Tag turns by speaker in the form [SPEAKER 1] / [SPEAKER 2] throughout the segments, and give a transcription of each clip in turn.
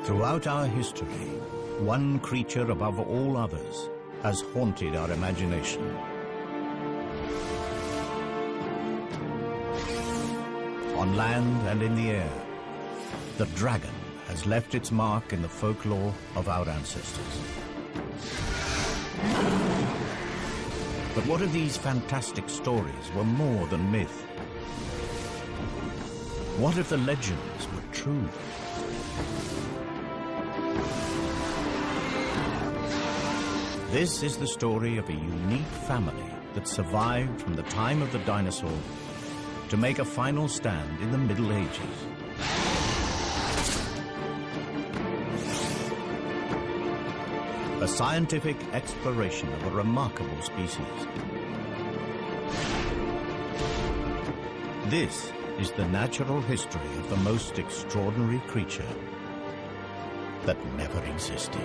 [SPEAKER 1] Throughout our history, one creature above all others has haunted our imagination. On land and in the air, the dragon has left its mark in the folklore of our ancestors. But what if these fantastic stories were more than myth? What if the legends were true? This is the story of a unique family that survived from the time of the dinosaur to make a final stand in the Middle Ages. A scientific exploration of a remarkable species. This is the natural history of the most extraordinary creature that never existed.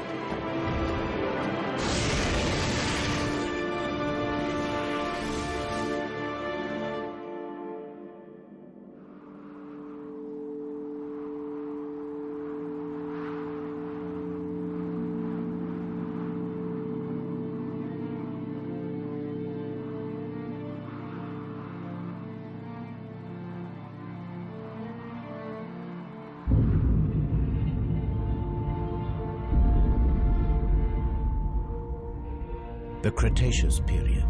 [SPEAKER 1] The Cretaceous period,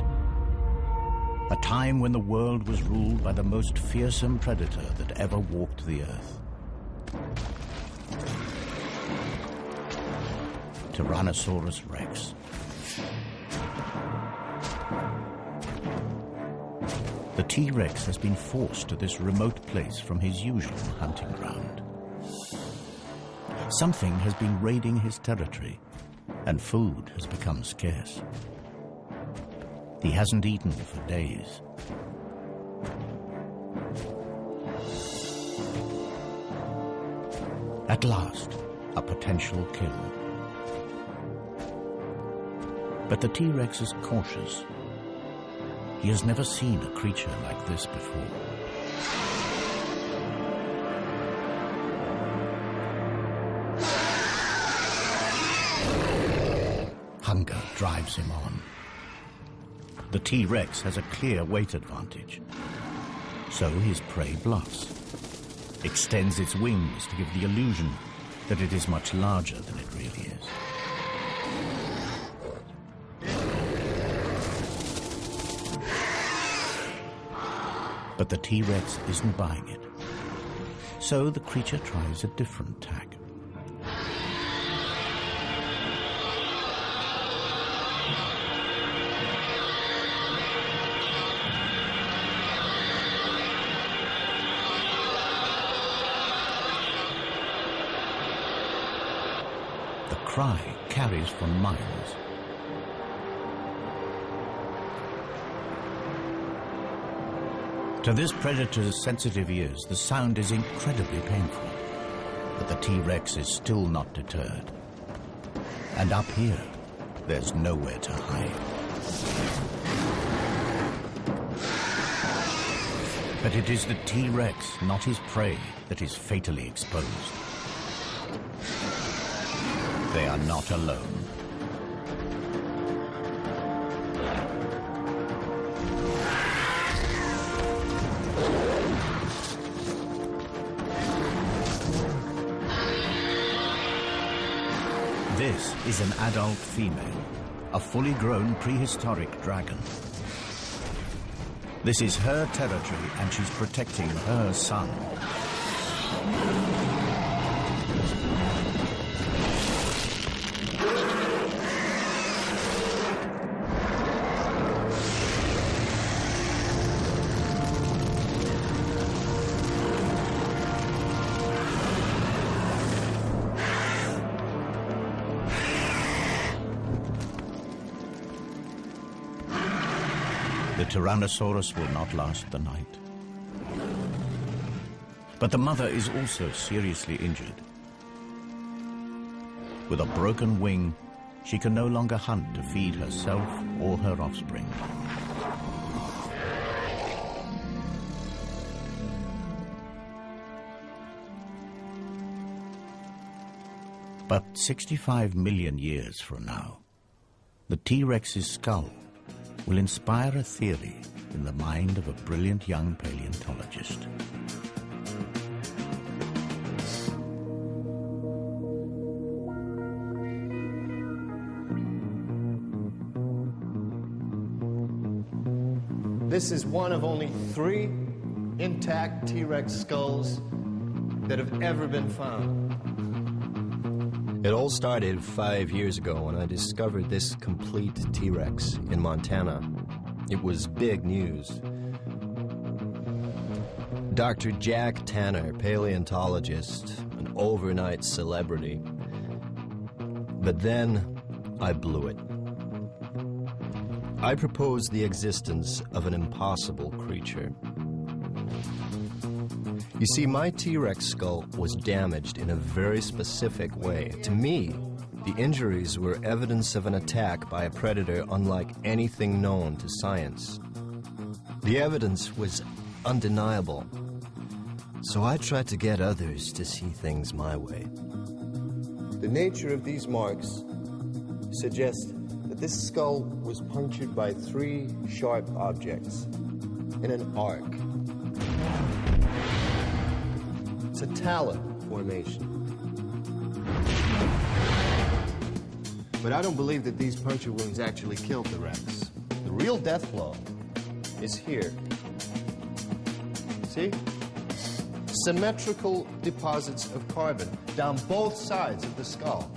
[SPEAKER 1] a time when the world was ruled by the most fearsome predator that ever walked the earth. Tyrannosaurus Rex. The T-Rex has been forced to this remote place from his usual hunting ground. Something has been raiding his territory, and food has become scarce. He hasn't eaten for days. At last, a potential kill. But the T-Rex is cautious. He has never seen a creature like this before. Hunger drives him on. The T-Rex has a clear weight advantage. So his prey bluffs, extends its wings to give the illusion that it is much larger than it really is. But the T-Rex isn't buying it. So the creature tries a different tack. Cry carries for miles. To this predator's sensitive ears, the sound is incredibly painful. But the T-Rex is still not deterred. And up here, there's nowhere to hide. But it is the T-Rex, not his prey, that is fatally exposed. They are not alone. This is an adult female, a fully grown prehistoric dragon. This is her territory and she's protecting her son. The Tyrannosaurus will not last the night. But the mother is also seriously injured. With a broken wing, she can no longer hunt to feed herself or her offspring. But 65 million years from now, the T-Rex's skull will inspire a theory in the mind of a brilliant young paleontologist.
[SPEAKER 2] This is one of only 3 intact T-Rex skulls that have ever been found.
[SPEAKER 3] It all started 5 years ago when I discovered this complete T-Rex in Montana. It was big news. Dr. Jack Tanner, paleontologist, an overnight celebrity. But then I blew it. I proposed the existence of an impossible creature. You see, my T-Rex skull was damaged in a very specific way. To me, the injuries were evidence of an attack by a predator unlike anything known to science. The evidence was undeniable. So I tried to get others to see things my way.
[SPEAKER 2] The nature of these marks suggests that this skull was punctured by 3 sharp objects in an arc. It's a talon formation. But I don't believe that these puncture wounds actually killed the Rex. The real death blow is here. See? Symmetrical deposits of carbon down both sides of the skull.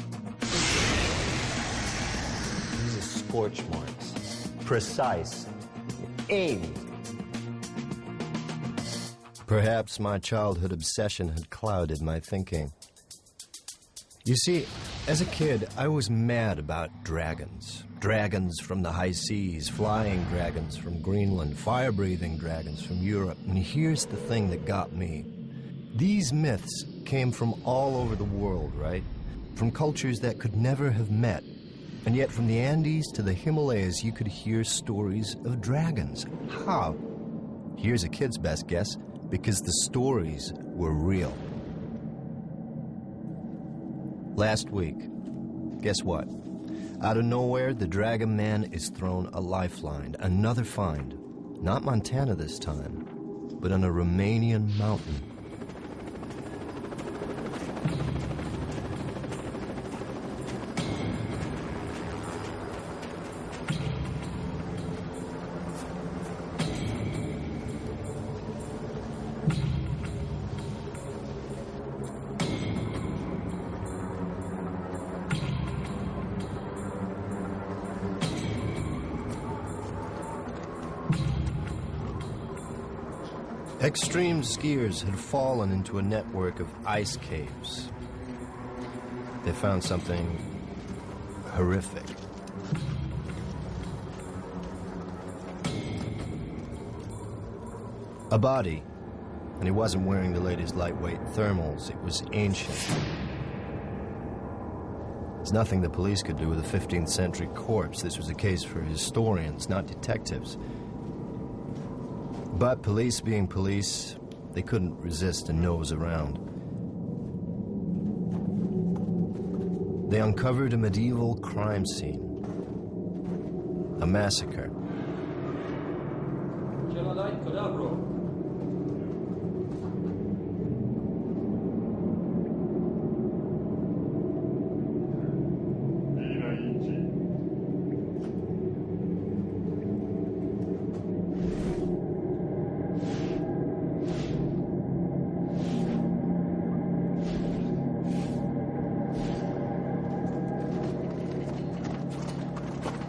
[SPEAKER 2] These are scorch marks. Precise. Aimed.
[SPEAKER 3] Perhaps my childhood obsession had clouded my thinking. You see, as a kid, I was mad about dragons. Dragons from the high seas, flying dragons from Greenland, fire-breathing dragons from Europe. And here's the thing that got me. These myths came from all over the world, right? From cultures that could never have met. And yet from the Andes to the Himalayas, you could hear stories of dragons. How? Here's a kid's best guess, because the stories were real. Last week, guess what? Out of nowhere, the Dragon Man is thrown a lifeline, another find. Not Montana this time, but on a Romanian mountain. Extreme skiers had fallen into a network of ice caves. They found something horrific. A body, and he wasn't wearing the latest lightweight thermals. It was ancient. There's nothing the police could do with a 15th century corpse. This was a case for historians, not detectives. But police being police, they couldn't resist a nose around. They uncovered a medieval crime scene. A massacre.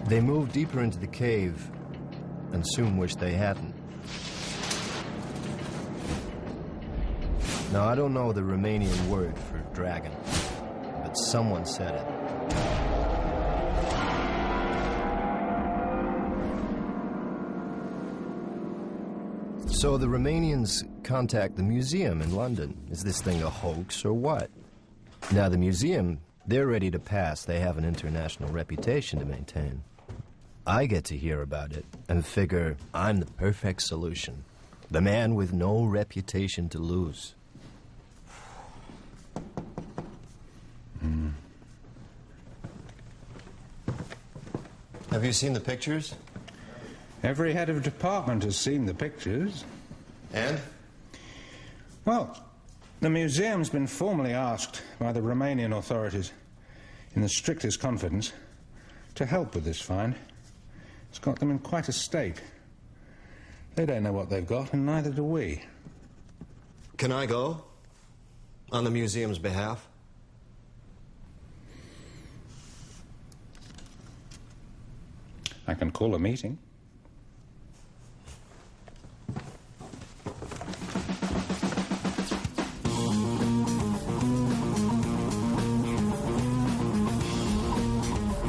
[SPEAKER 3] They moved deeper into the cave and soon wished they hadn't. Now, I don't know the Romanian word for dragon, but someone said it. So the Romanians contact the museum in London. Is this thing a hoax or what? Now, the museum, they're ready to pass. They have an international reputation to maintain. I get to hear about it and figure I'm the perfect solution. The man with no reputation to lose. Have you seen the pictures?
[SPEAKER 4] Every head of department has seen the pictures.
[SPEAKER 3] And?
[SPEAKER 4] Well, the museum's been formally asked by the Romanian authorities, in the strictest confidence, to help with this find. It's got them in quite a state. They don't know what they've got, and neither do we.
[SPEAKER 3] Can I go? On the museum's behalf?
[SPEAKER 4] I can call a meeting.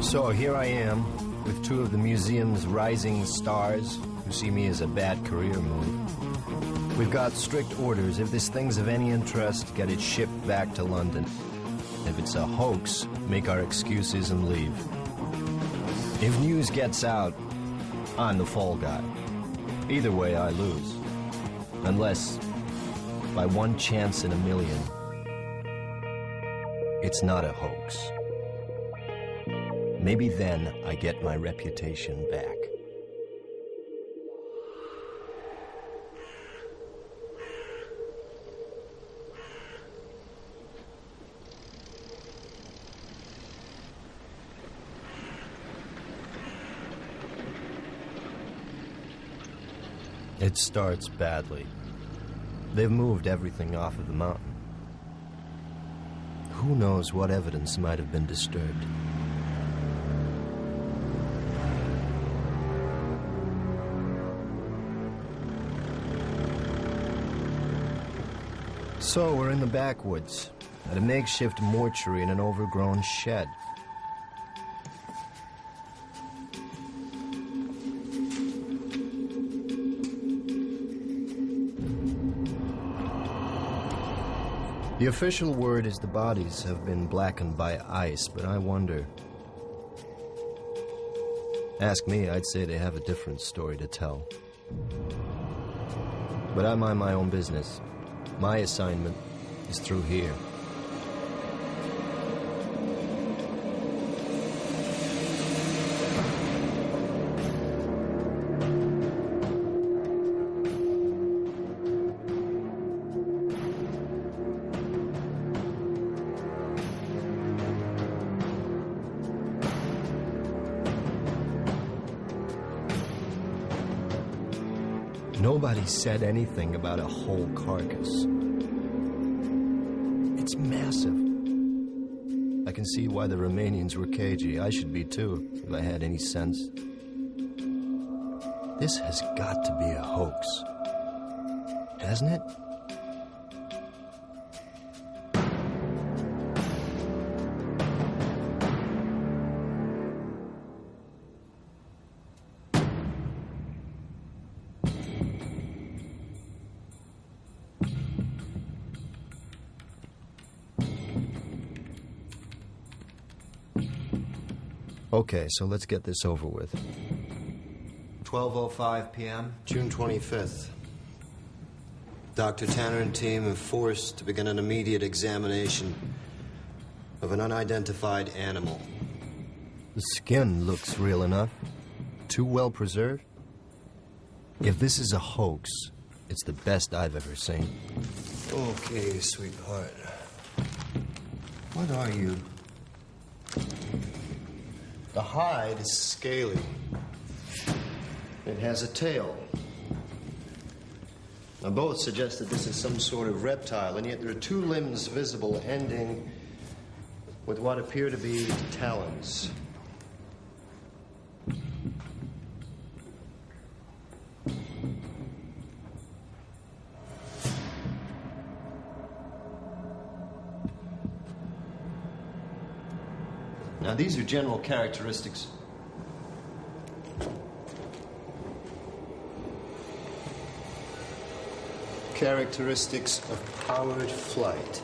[SPEAKER 3] So here I am, with two of the museum's rising stars who see me as a bad career move. We've got strict orders. If this thing's of any interest, get it shipped back to London. If it's a hoax, make our excuses and leave. If news gets out, I'm the fall guy. Either way, I lose. Unless, by one chance in a million, it's not a hoax. Maybe then I get my reputation back. It starts badly. They've moved everything off of the mountain. Who knows what evidence might have been disturbed? So we're in the backwoods, at a makeshift mortuary in an overgrown shed. The official word is the bodies have been blackened by ice, but I wonder. Ask me, I'd say they have a different story to tell. But I mind my own business. My assignment is through here. Nobody said anything about a whole carcass. It's massive. I can see why the Romanians were cagey. I should be too, if I had any sense. This has got to be a hoax. Hasn't it? Okay, so let's get this over with. 12:05 p.m., June 25th. Dr. Tanner and team have forced to begin an immediate examination of an unidentified animal. The skin looks real enough. Too well preserved. If this is a hoax, it's the best I've ever seen. Okay, sweetheart. What are you? The hide is scaly. It has a tail. Now, both suggest that this is some sort of reptile, and yet there are two limbs visible ending with what appear to be talons. Now, these are general characteristics. Characteristics of powered flight.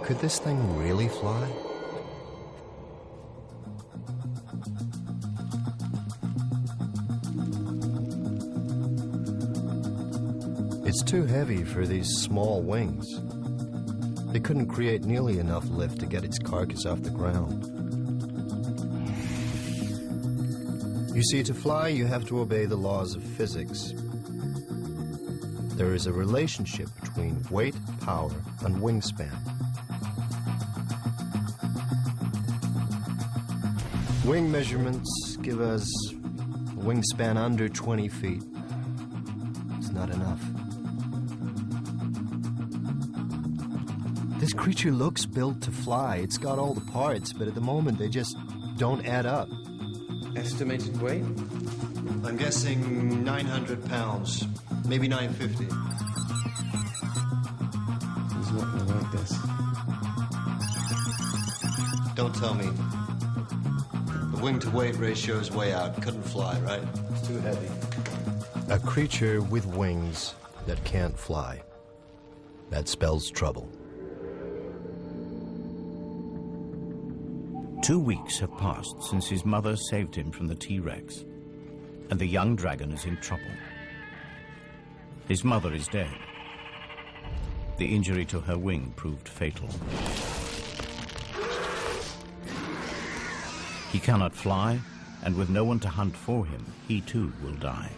[SPEAKER 3] Could this thing really fly? It's too heavy for these small wings. They couldn't create nearly enough lift to get its carcass off the ground. You see, to fly, you have to obey the laws of physics. There is a relationship between weight, power, and wingspan. Wing measurements give us a wingspan under 20 feet. It's not enough. This creature looks built to fly. It's got all the parts, but at the moment they just don't add up.
[SPEAKER 2] Estimated weight?
[SPEAKER 3] I'm guessing 900 pounds, maybe 950.
[SPEAKER 2] He's not going to like this.
[SPEAKER 3] Don't tell me. The wing-to-weight ratio is way out. Couldn't fly, right?
[SPEAKER 2] It's too heavy.
[SPEAKER 3] A creature with wings that can't fly. That spells trouble.
[SPEAKER 1] 2 weeks have passed since his mother saved him from the T-Rex, and the young dragon is in trouble. His mother is dead. The injury to her wing proved fatal. He cannot fly, and with no one to hunt for him, he too will die.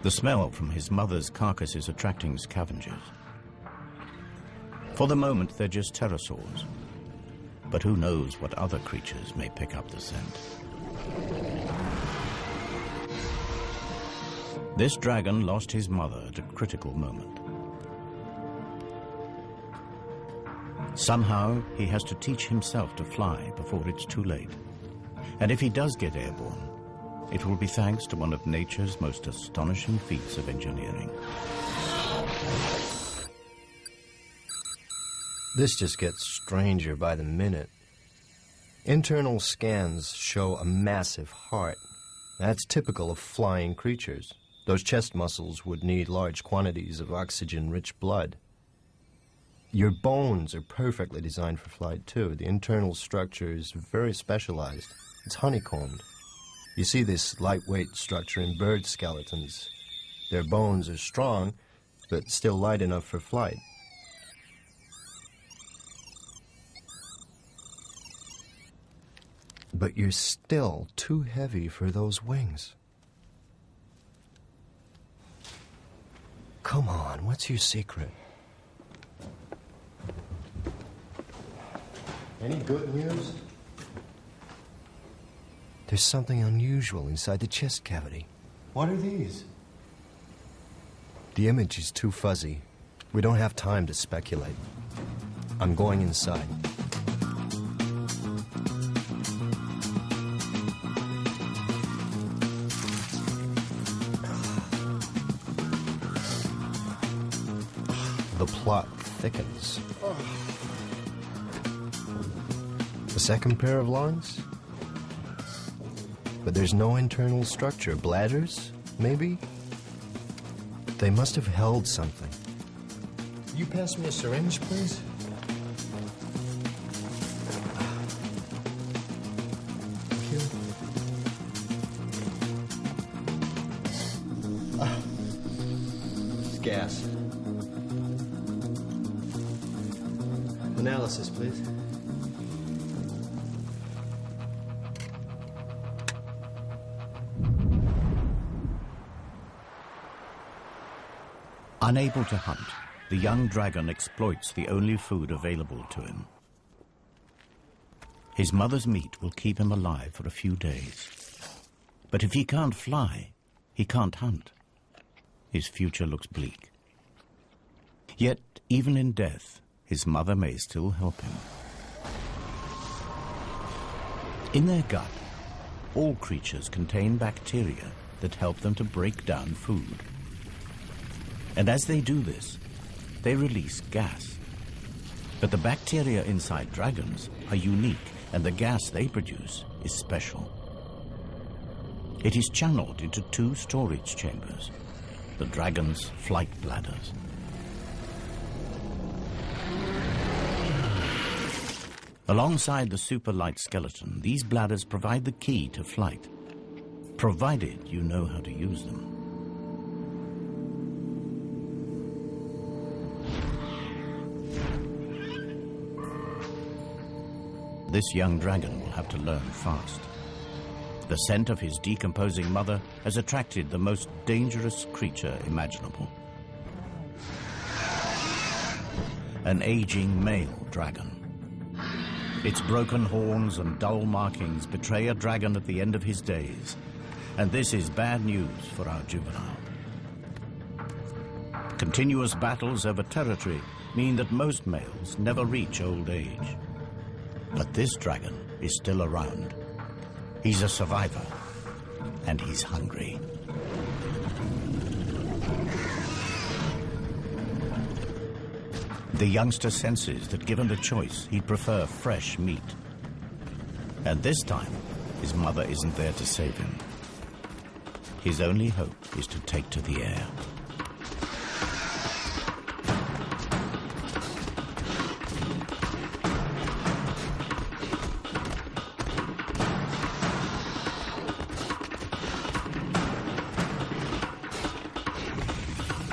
[SPEAKER 1] The smell from his mother's carcass is attracting scavengers. For the moment, they're just pterosaurs. But who knows what other creatures may pick up the scent. This dragon lost his mother at a critical moment. Somehow, he has to teach himself to fly before it's too late. And if he does get airborne, it will be thanks to one of nature's most astonishing feats of engineering.
[SPEAKER 3] This just gets stranger by the minute. Internal scans show a massive heart. That's typical of flying creatures. Those chest muscles would need large quantities of oxygen-rich blood. Your bones are perfectly designed for flight, too. The internal structure is very specialized. It's honeycombed. You see this lightweight structure in bird skeletons. Their bones are strong, but still light enough for flight. But you're still too heavy for those wings. Come on, what's your secret? Any good news? There's something unusual inside the chest cavity. What are these? The image is too fuzzy. We don't have time to speculate. I'm going inside. The plot thickens. A second pair of lungs? But there's no internal structure. Bladders, maybe? They must have held something. You pass me a syringe, please? Thank you. It's gas. Analysis, please.
[SPEAKER 1] Unable to hunt, the young dragon exploits the only food available to him. His mother's meat will keep him alive for a few days. But if he can't fly, he can't hunt. His future looks bleak. Yet, even in death, his mother may still help him. In their gut, all creatures contain bacteria that help them to break down food. And as they do this, they release gas. But the bacteria inside dragons are unique, and the gas they produce is special. It is channeled into 2 storage chambers, the dragon's flight bladders. Alongside the super light skeleton, these bladders provide the key to flight, provided you know how to use them. This young dragon will have to learn fast. The scent of his decomposing mother has attracted the most dangerous creature imaginable. An aging male dragon. Its broken horns and dull markings betray a dragon at the end of his days, and this is bad news for our juvenile. Continuous battles over territory mean that most males never reach old age. But this dragon is still around. He's a survivor, and he's hungry. The youngster senses that given the choice, he'd prefer fresh meat. And this time, his mother isn't there to save him. His only hope is to take to the air.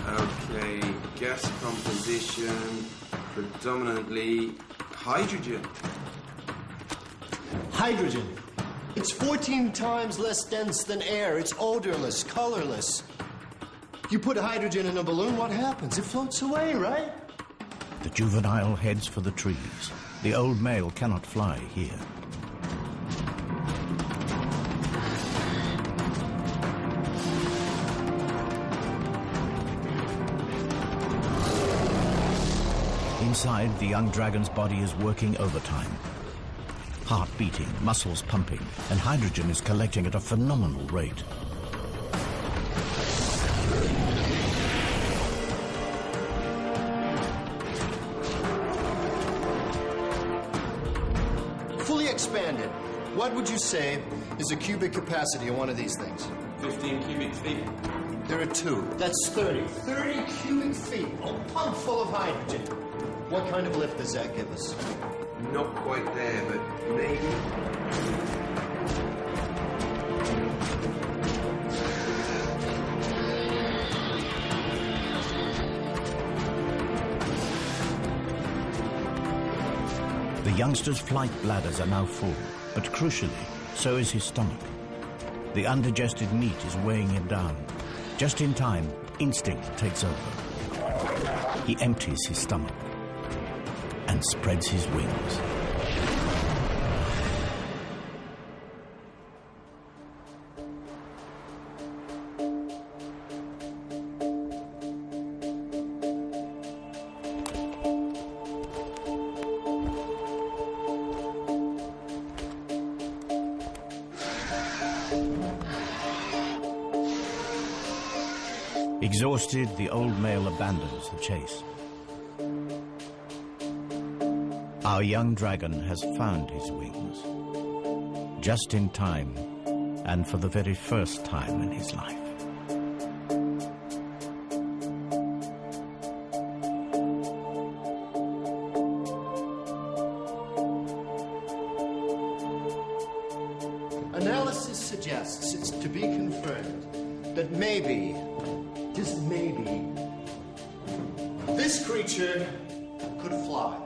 [SPEAKER 5] Okay, gas composition, predominantly hydrogen.
[SPEAKER 3] Hydrogen. It's 14 times less dense than air. It's odorless, colorless. You put hydrogen in a balloon, what happens? It floats away, right?
[SPEAKER 1] The juvenile heads for the trees. The old male cannot fly here. Inside, the young dragon's body is working overtime. Heart beating, muscles pumping, and hydrogen is collecting at a phenomenal rate.
[SPEAKER 3] Fully expanded. What would you say is the cubic capacity of one of these things?
[SPEAKER 5] 15 cubic feet.
[SPEAKER 3] There are two. That's 30. 30 cubic feet. A pump full of hydrogen. What kind of lift does that give us?
[SPEAKER 5] Not quite there, but maybe.
[SPEAKER 1] The youngster's flight bladders are now full, but crucially, so is his stomach. The undigested meat is weighing him down. Just in time, instinct takes over. He empties his stomach and spreads his wings. Exhausted, the old male abandons the chase. Our young dragon has found his wings, just in time, and for the very first time in his life.
[SPEAKER 3] Analysis suggests it's to be confirmed that maybe, just maybe, this creature could fly.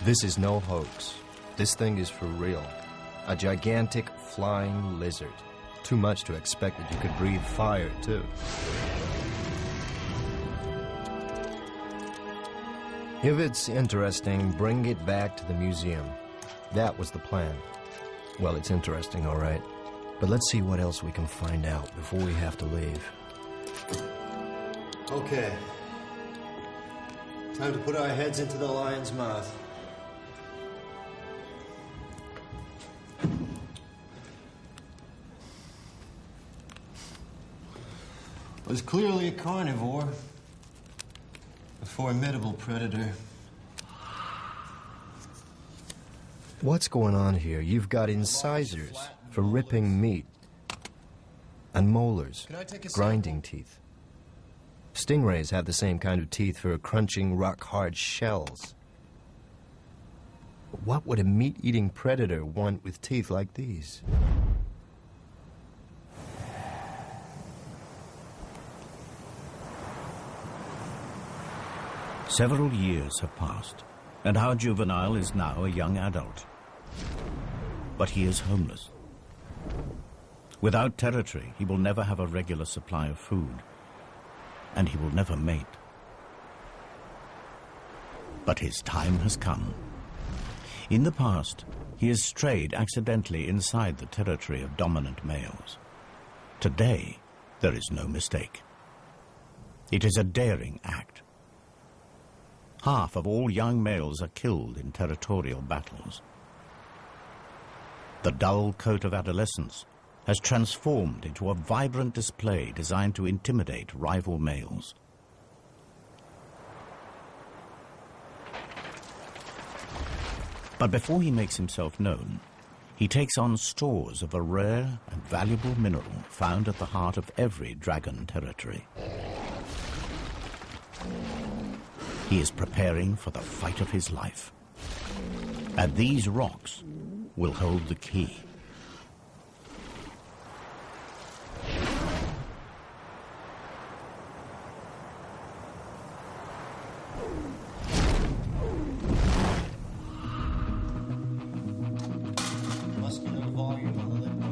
[SPEAKER 3] This is no hoax. This thing is for real. A gigantic flying lizard. Too much to expect that you could breathe fire, too. If it's interesting, bring it back to the museum. That was the plan. Well, it's interesting, all right. But let's see what else we can find out before we have to leave. Okay. Time to put our heads into the lion's mouth. Was clearly a carnivore, a formidable predator. What's going on here? You've got incisors for ripping meat, and molars, grinding teeth. Stingrays have the same kind of teeth for crunching rock-hard shells. What would a meat-eating predator want with teeth like these?
[SPEAKER 1] Several years have passed, and our juvenile is now a young adult. But he is homeless. Without territory, he will never have a regular supply of food, and he will never mate. But his time has come. In the past, he has strayed accidentally inside the territory of dominant males. Today, there is no mistake. It is a daring act. Half of all young males are killed in territorial battles. The dull coat of adolescence has transformed into a vibrant display designed to intimidate rival males. But before he makes himself known, he takes on stores of a rare and valuable mineral found at the heart of every dragon territory. He is preparing for the fight of his life. And these rocks will hold the key.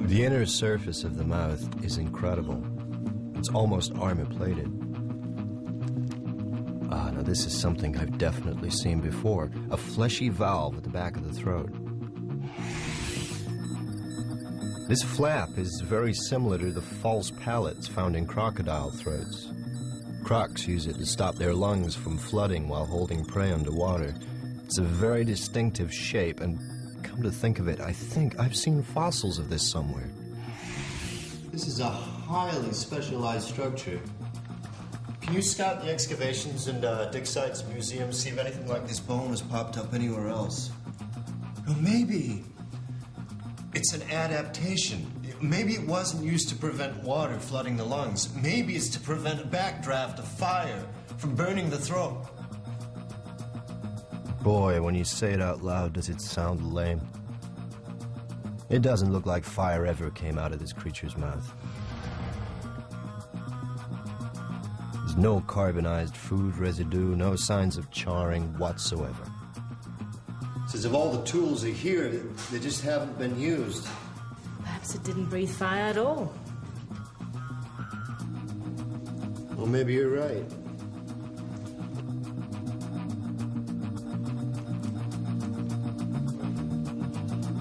[SPEAKER 3] The inner surface of the mouth is incredible. It's almost armor-plated. Now this is something I've definitely seen before. A fleshy valve at the back of the throat. This flap is very similar to the false palates found in crocodile throats. Crocs use it to stop their lungs from flooding while holding prey underwater. It's a very distinctive shape, and come to think of it, I think I've seen fossils of this somewhere.
[SPEAKER 2] This is a highly specialized structure. Can you scout the excavations and dig sites, museums, see if anything like this bone has popped up anywhere else? Or maybe it's an adaptation. Maybe it wasn't used to prevent water flooding the lungs. Maybe it's to prevent a backdraft of fire from burning the throat.
[SPEAKER 3] Boy, when you say it out loud, does it sound lame. It doesn't look like fire ever came out of this creature's mouth. There's no carbonized food residue, no signs of charring whatsoever.
[SPEAKER 2] It's as if all the tools are here, they just haven't been used.
[SPEAKER 6] Perhaps it didn't breathe fire at all.
[SPEAKER 2] Well, maybe you're right.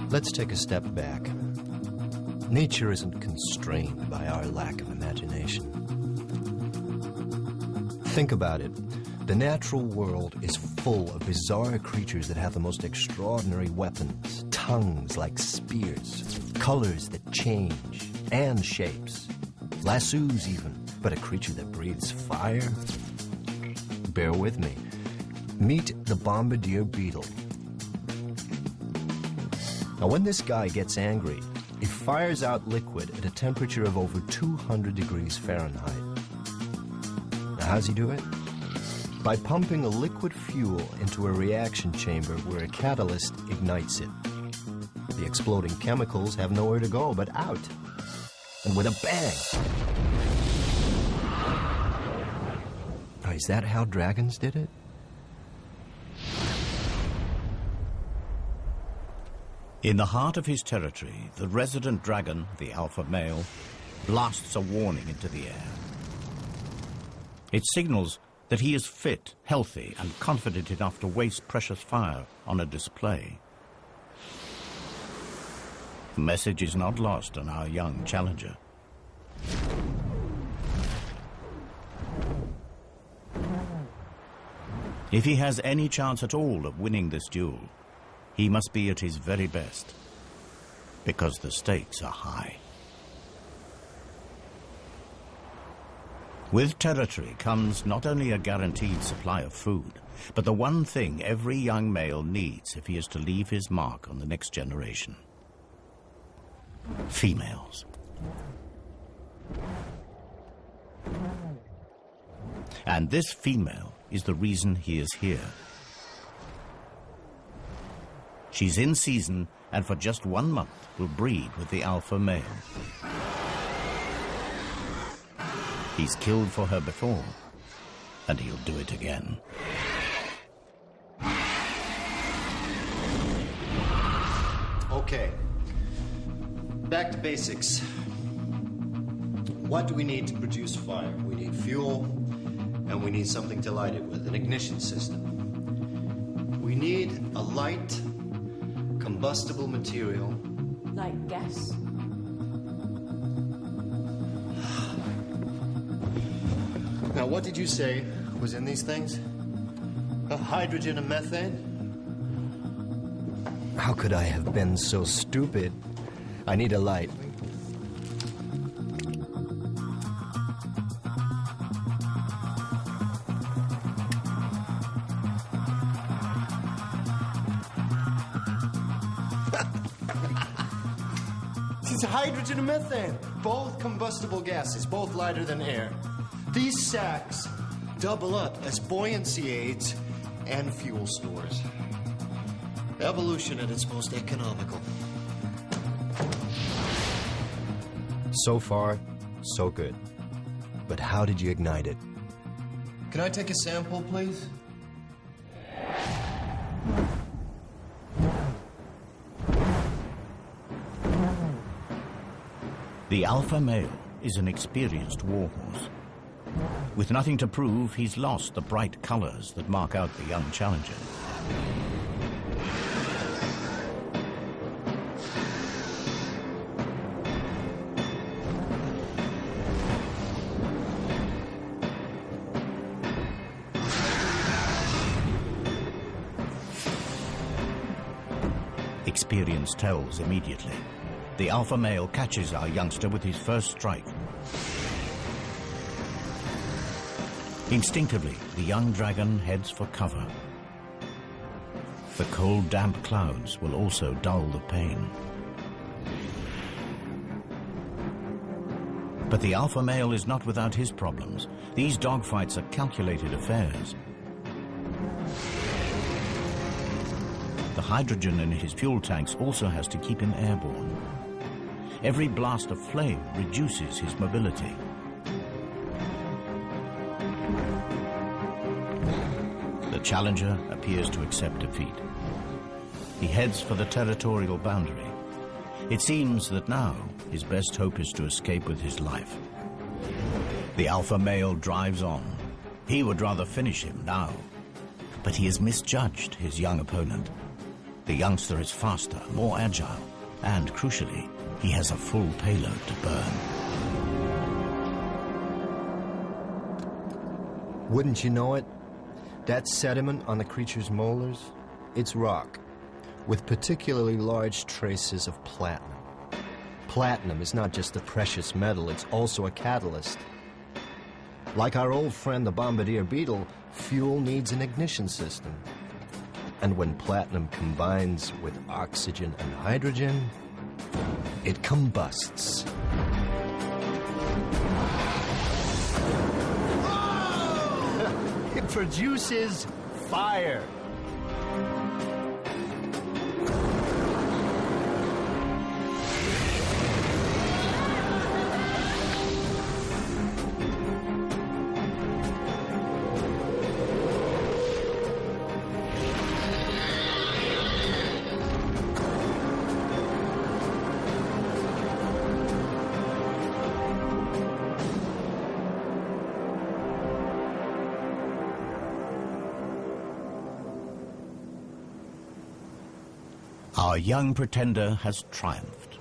[SPEAKER 3] Let's take a step back. Nature isn't constrained by our lack of imagination. Think about it. The natural world is full of bizarre creatures that have the most extraordinary weapons, tongues like spears, colors that change, and shapes, lassos even, but a creature that breathes fire? Bear with me. Meet the bombardier beetle. Now, when this guy gets angry, he fires out liquid at a temperature of over 200 degrees Fahrenheit. Now, how's he do it? By pumping a liquid fuel into a reaction chamber where a catalyst ignites it. The exploding chemicals have nowhere to go but out. And with a bang! Now, is that how dragons did it?
[SPEAKER 1] In the heart of his territory, the resident dragon, the alpha male, blasts a warning into the air. It signals that he is fit, healthy, and confident enough to waste precious fire on a display. The message is not lost on our young challenger. If he has any chance at all of winning this duel, he must be at his very best, because the stakes are high. With territory comes not only a guaranteed supply of food, but the one thing every young male needs if he is to leave his mark on the next generation: females. And this female is the reason he is here. She's in season, and for just 1 month will breed with the alpha male. He's killed for her before, and he'll do it again.
[SPEAKER 2] Okay. Back to basics. What do we need to produce fire? We need fuel, and we need something to light it with, an ignition system. We need a light, combustible material.
[SPEAKER 6] Like gas?
[SPEAKER 2] Now, what did you say was in these things? Hydrogen and methane?
[SPEAKER 3] How could I have been so stupid? I need a light.
[SPEAKER 2] It's hydrogen and methane. Both combustible gases, both lighter than air. These sacks double up as buoyancy aids and fuel stores. Evolution at its most economical.
[SPEAKER 3] So far, so good. But how did you ignite it?
[SPEAKER 2] Can I take a sample, please?
[SPEAKER 1] The alpha male is an experienced warhorse. With nothing to prove, he's lost the bright colors that mark out the young challenger. Experience tells immediately. The alpha male catches our youngster with his first strike. Instinctively, the young dragon heads for cover. The cold, damp clouds will also dull the pain. But the alpha male is not without his problems. These dogfights are calculated affairs. The hydrogen in his fuel tanks also has to keep him airborne. Every blast of flame reduces his mobility. The challenger appears to accept defeat. He heads for the territorial boundary. It seems that now his best hope is to escape with his life. The alpha male drives on. He would rather finish him now. But he has misjudged his young opponent. The youngster is faster, more agile, and crucially, he has a full payload to burn.
[SPEAKER 3] Wouldn't you know it? That sediment on the creature's molars, it's rock, with particularly large traces of platinum. Platinum is not just a precious metal, it's also a catalyst. Like our old friend the bombardier beetle, fuel needs an ignition system. And when platinum combines with oxygen and hydrogen, it combusts. It produces fire.
[SPEAKER 1] Our young pretender has triumphed.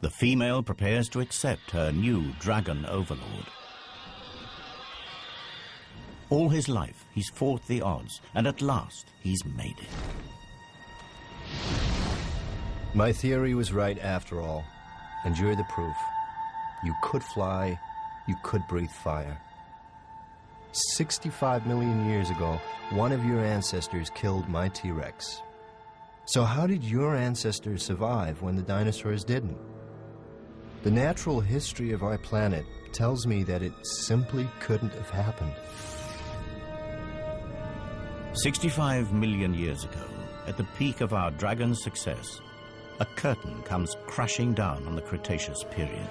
[SPEAKER 1] The female prepares to accept her new dragon overlord. All his life, he's fought the odds, and at last, he's made it.
[SPEAKER 3] My theory was right after all, and you're the proof. You could fly, you could breathe fire. 65 million years ago, one of your ancestors killed my T-Rex. So how did your ancestors survive when the dinosaurs didn't? The natural history of our planet tells me that it simply couldn't have happened.
[SPEAKER 1] 65 million years ago, at the peak of our dragon's success, a curtain comes crashing down on the Cretaceous period.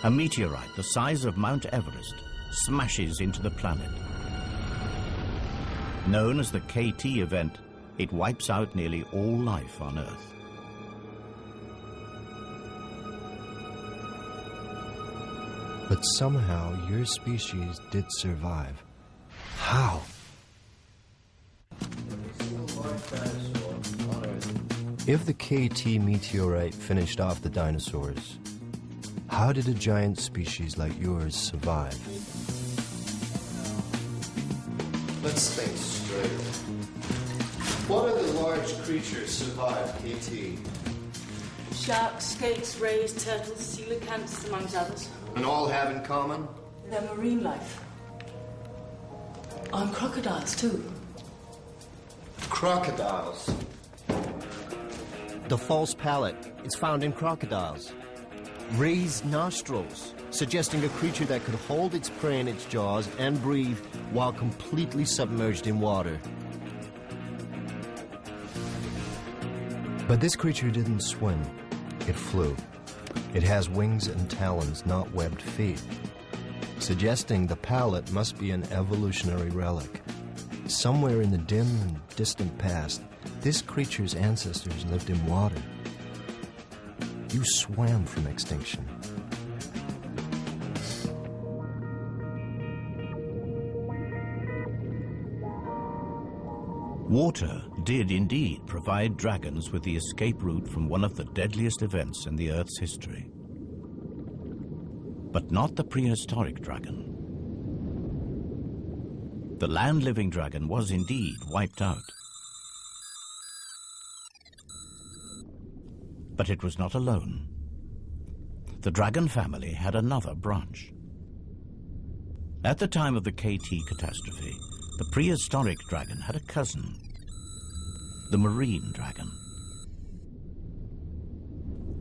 [SPEAKER 1] A meteorite the size of Mount Everest smashes into the planet. Known as the KT event, it wipes out nearly all life on Earth.
[SPEAKER 3] But somehow your species did survive. How? If the KT meteorite finished off the dinosaurs, how did a giant species like yours survive?
[SPEAKER 2] Let's think straight. What other large creatures survived KT?
[SPEAKER 6] Sharks, skates, rays, turtles, coelacanths, amongst others.
[SPEAKER 2] And all have in common?
[SPEAKER 6] Their marine life. And crocodiles, too.
[SPEAKER 2] Crocodiles.
[SPEAKER 3] The false palate is found in crocodiles. Raised nostrils, suggesting a creature that could hold its prey in its jaws and breathe while completely submerged in water. But this creature didn't swim, it flew. It has wings and talons, not webbed feet, suggesting the palate must be an evolutionary relic. Somewhere in the dim and distant past, this creature's ancestors lived in water. You swam from extinction.
[SPEAKER 1] Water did indeed provide dragons with the escape route from one of the deadliest events in the Earth's history. But not the prehistoric dragon. The land-living dragon was indeed wiped out. But it was not alone. The dragon family had another branch. At the time of the KT catastrophe, the prehistoric dragon had a cousin, the marine dragon.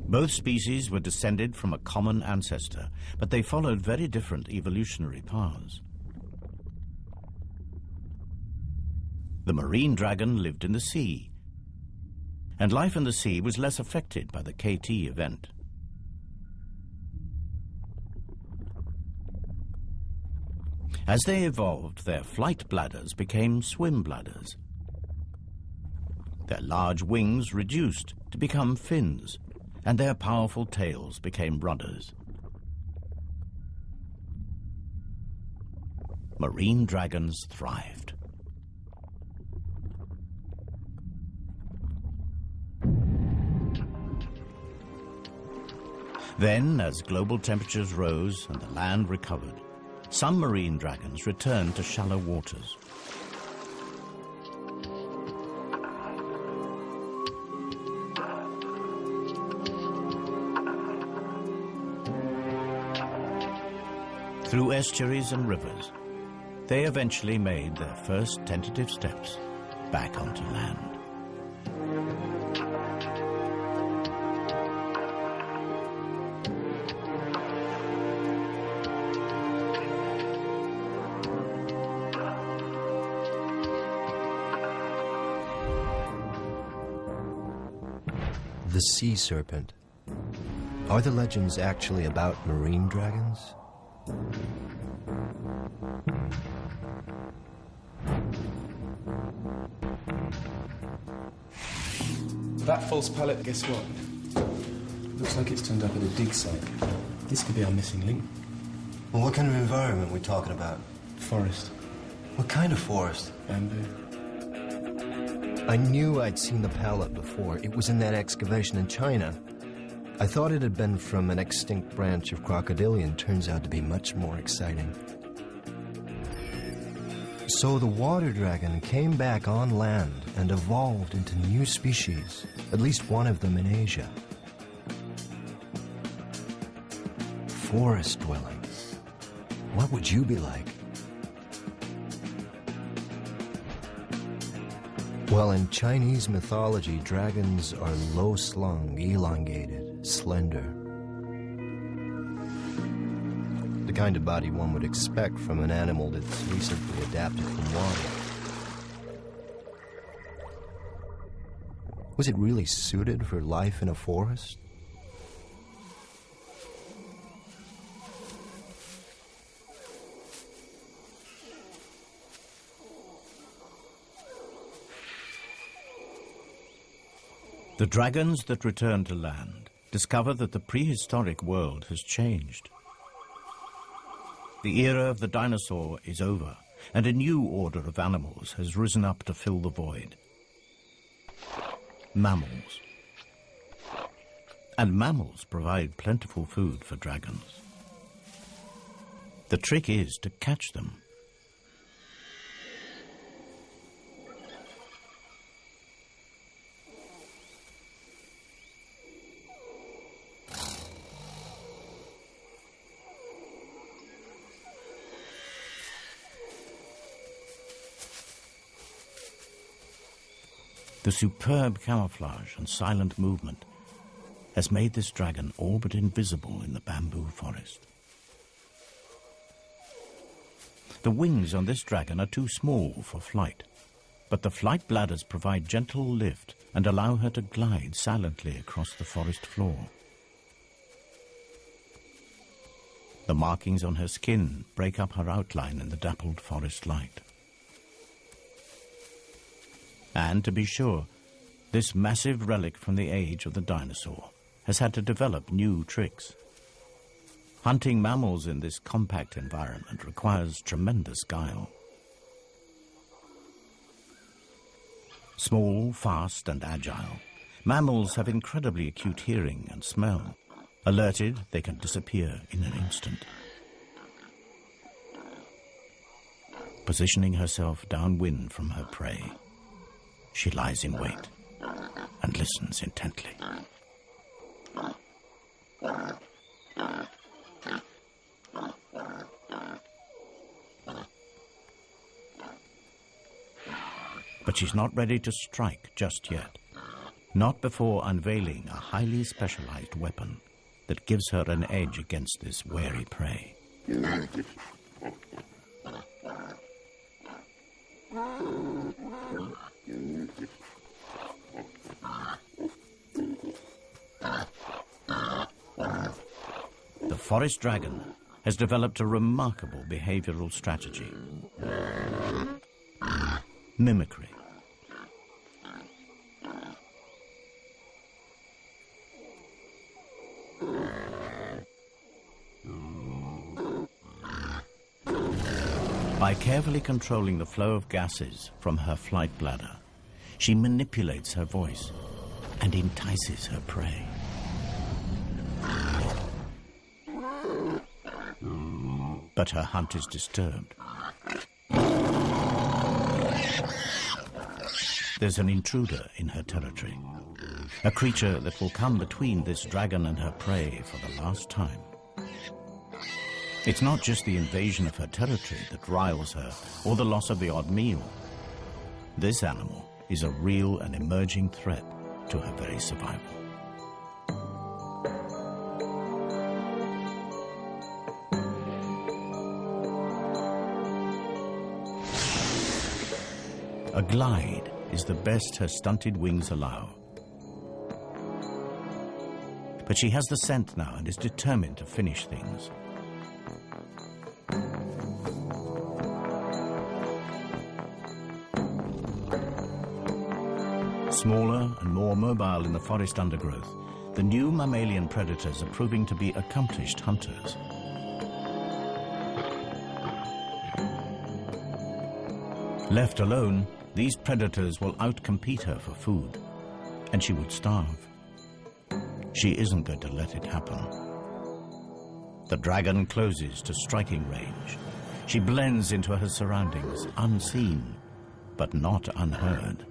[SPEAKER 1] Both species were descended from a common ancestor, but they followed very different evolutionary paths. The marine dragon lived in the sea, and life in the sea was less affected by the KT event. As they evolved, their flight bladders became swim bladders. Their large wings reduced to become fins, and their powerful tails became rudders. Marine dragons thrived. Then, as global temperatures rose and the land recovered, some marine dragons returned to shallow waters. Through estuaries and rivers, they eventually made their first tentative steps back onto land.
[SPEAKER 3] The sea serpent. Are the legends actually about marine dragons?
[SPEAKER 7] That false palate, guess what? Looks like it's turned up at a dig site. This could be our missing link.
[SPEAKER 2] Well, what kind of environment are we talking about?
[SPEAKER 7] Forest.
[SPEAKER 2] What kind of forest?
[SPEAKER 7] Bamboo.
[SPEAKER 3] I knew I'd seen the palette before. It was in that excavation in China. I thought it had been from an extinct branch of crocodilian. Turns out to be much more exciting. So the water dragon came back on land and evolved into new species, at least one of them in Asia. Forest dwelling. What would you be like? Well, in Chinese mythology, dragons are low-slung, elongated, slender. The kind of body one would expect from an animal that's recently adapted from water. Was it really suited for life in a forest?
[SPEAKER 1] The dragons that return to land discover that the prehistoric world has changed. The era of the dinosaur is over, and a new order of animals has risen up to fill the void. Mammals. And mammals provide plentiful food for dragons. The trick is to catch them. The superb camouflage and silent movement has made this dragon all but invisible in the bamboo forest. The wings on this dragon are too small for flight, but the flight bladders provide gentle lift and allow her to glide silently across the forest floor. The markings on her skin break up her outline in the dappled forest light. And to be sure, this massive relic from the age of the dinosaur has had to develop new tricks. Hunting mammals in this compact environment requires tremendous guile. Small, fast, and agile, mammals have incredibly acute hearing and smell. Alerted, they can disappear in an instant. Positioning herself downwind from her prey, she lies in wait and listens intently. But she's not ready to strike just yet. Not before unveiling a highly specialized weapon that gives her an edge against this wary prey. The forest dragon has developed a remarkable behavioral strategy. Mimicry. By carefully controlling the flow of gases from her flight bladder, she manipulates her voice and entices her prey. But her hunt is disturbed. There's an intruder in her territory, a creature that will come between this dragon and her prey for the last time. It's not just the invasion of her territory that riles her, or the loss of the odd meal. This animal is a real and emerging threat to her very survival. A glide is the best her stunted wings allow. But she has the scent now and is determined to finish things. Smaller and more mobile in the forest undergrowth, the new mammalian predators are proving to be accomplished hunters. Left alone, these predators will outcompete her for food, and she would starve. She isn't going to let it happen. The dragon closes to striking range. She blends into her surroundings, unseen, but not unheard.